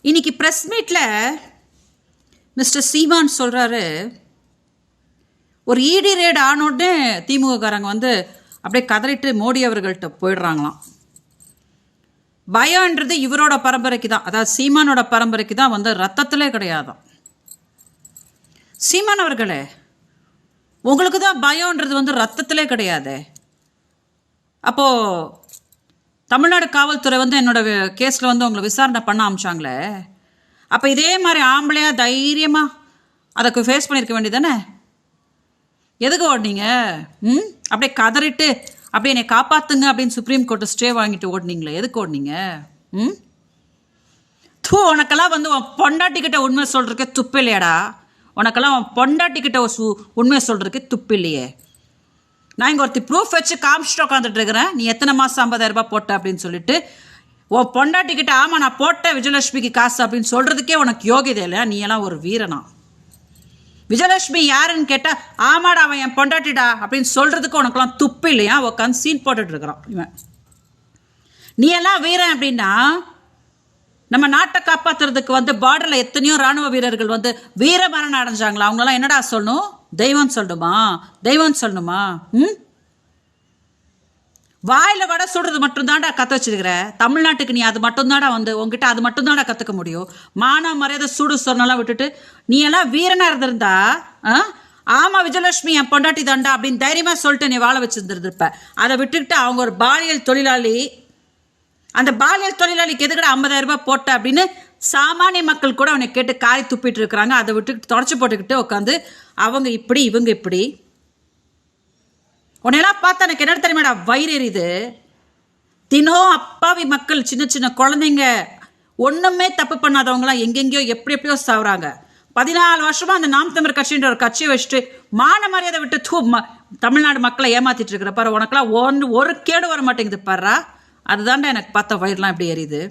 இன்னைக்கு ப்ரெஸ் மீட்டில் மிஸ்டர் சீமான் சொல்கிறாரு, ஒரு இடி ரேட் ஆனோடனே திமுககாரங்க அப்படியே கதறிட்டு மோடி அவர்கள்ட்ட போயிடுறாங்களாம். பயம்ன்றது இவரோட பரம்பரைக்கு தான், அதாவது சீமானோட பரம்பரைக்கு தான் ரத்தத்திலே கிடையாதான். சீமான் அவர்களே, உங்களுக்கு தான் பயம்ன்றது ரத்தத்திலே கிடையாது. அப்போது தமிழ்நாடு காவல்துறை என்னோட கேஸில் உங்களை விசாரணை பண்ண ஆரம்பிச்சாங்களே, அப்போ இதே மாதிரி ஆம்பளையா தைரியமாக அதை ஃபேஸ் பண்ணியிருக்க வேண்டியதானே? எதுக்கு ஓடினீங்க? அப்படியே கதறிட்டு அப்படியே என்னை காப்பாற்றுங்க அப்படின்னு சுப்ரீம் கோர்ட்டு ஸ்டே வாங்கிட்டு ஓடினீங்களே, எதுக்கு ஓடினீங்க? உனக்கெல்லாம் உன் பொண்டாட்டிக்கிட்ட உண்மை சொல்கிறதுக்கே துப்பு இல்லையாடா? உனக்கெல்லாம் உன் பொண்டாட்டிக்கிட்ட உண்மை சொல்கிறதுக்கு துப்பு இல்லையே. நான் இங்கே ஒருத்தி ப்ரூஃப் வச்சு காமிச்சிட்டு உட்காந்துட்டு இருக்கிறேன். நீ எத்தனை மாதம் 50,000 ரூபாய் போட்ட அப்படின்னு சொல்லிட்டு உன் பொண்டாட்டிக்கிட்ட ஆமாம் நான் போட்டேன் விஜயலட்சுமிக்கு காசு அப்படின்னு சொல்கிறதுக்கே உனக்கு யோகியதை இல்லையா? நீ எல்லாம் ஒரு வீரனா? விஜயலட்சுமி யாருன்னு கேட்டால் ஆமாடா அவன் என் பொண்டாட்டிடா அப்படின்னு சொல்கிறதுக்கு உனக்குலாம் துப்பு இல்லையா? உட்காந்து சீன் போட்டுட்டு இருக்கிறான் இவன். நீ எல்லாம் வீரன் அப்படின்னா நம்ம நாட்டை காப்பாற்றுறதுக்கு பார்டரில் எத்தனையோ ராணுவ வீரர்கள் வீர மரணம் அடைஞ்சாங்களா? அவங்களெல்லாம் என்னடா சொல்லணும்? தெய்வம் சொல்லணுமா? தெய்வம் சொல்லணுமா? வாயில் வடை சுடுறது மட்டும்தான்டா கற்று வச்சிருக்கிற. தமிழ்நாட்டுக்கு நீ அது மட்டும்தான்டா உங்ககிட்ட அது மட்டும்தான்டா கற்றுக்க முடியும். மான மரியாதை சூடு சொன்னெல்லாம் விட்டுட்டு நீ எல்லாம் வீரனாக இருந்திருந்தா ஆமாம் விஜயலட்சுமி என் பொண்டாட்டி தாண்டா அப்படின்னு தைரியமாக சொல்லிட்டு நீ வாழ வச்சுருந்துருப்ப. அதை விட்டுக்கிட்டு அவங்க ஒரு பாலியல் தொழிலாளி, அந்த பாலியல் தொழிலாளிக்கு எதுக்கட 50,000 ரூபாய் போட்ட அப்படின்னு சாமானிய மக்கள் கூட அவனை கேட்டு காரி துப்பிட்டு இருக்கிறாங்க. அதை விட்டுக்கிட்டு தொடச்சி போட்டுக்கிட்டு உட்காந்து அவங்க இப்படி இவங்க இப்படி. உன்னையெல்லாம் பார்த்தா எனக்கு என்ன தெரியுமாடா வயிறு எரியுது. தினம் அப்பாவி மக்கள், சின்ன சின்ன குழந்தைங்க, ஒன்றுமே தப்பு பண்ணாதவங்களாம் எங்கெங்கேயோ எப்படி எப்படியோ சாவுறாங்க. 14 வருஷமாக அந்த நாம் தமிழர் கட்சின்ற ஒரு கட்சியை வச்சுட்டு மான மரியாதை விட்டு தமிழ்நாடு மக்களை ஏமாத்திட்டு இருக்கிற பாரு. உனக்கெல்லாம் ஒரு கேடு வர மாட்டேங்குது பாரு. அதுதான்டா எனக்கு பார்த்த வயிறுலாம் எப்படி எரியுது.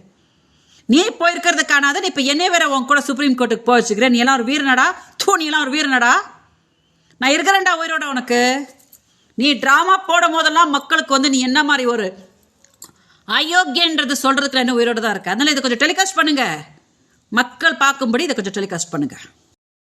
நீ போயிருக்கிறது காணாத, நீ இப்போ என்னே வேற உன் கூட சுப்ரீம் கோர்ட்டுக்கு போய் வச்சுக்கிறேன். நீ எல்லாம் ஒரு வீரனடா? நீ எல்லாம் ஒரு வீரனடா? நான் இருக்கிறேன்டா உயிரோட. உனக்கு நீ ட்ராமா போடும் போதெல்லாம் மக்களுக்கு நீ என்ன மாதிரி ஒரு அயோக்கியன்றது சொல்றதுக்கு என்ன உயிரோடு தான் இருக்கு. அதனால இதை கொஞ்சம் டெலிகாஸ்ட் பண்ணுங்க, மக்கள் பார்க்கும்படி இதை கொஞ்சம் டெலிகாஸ்ட் பண்ணுங்க.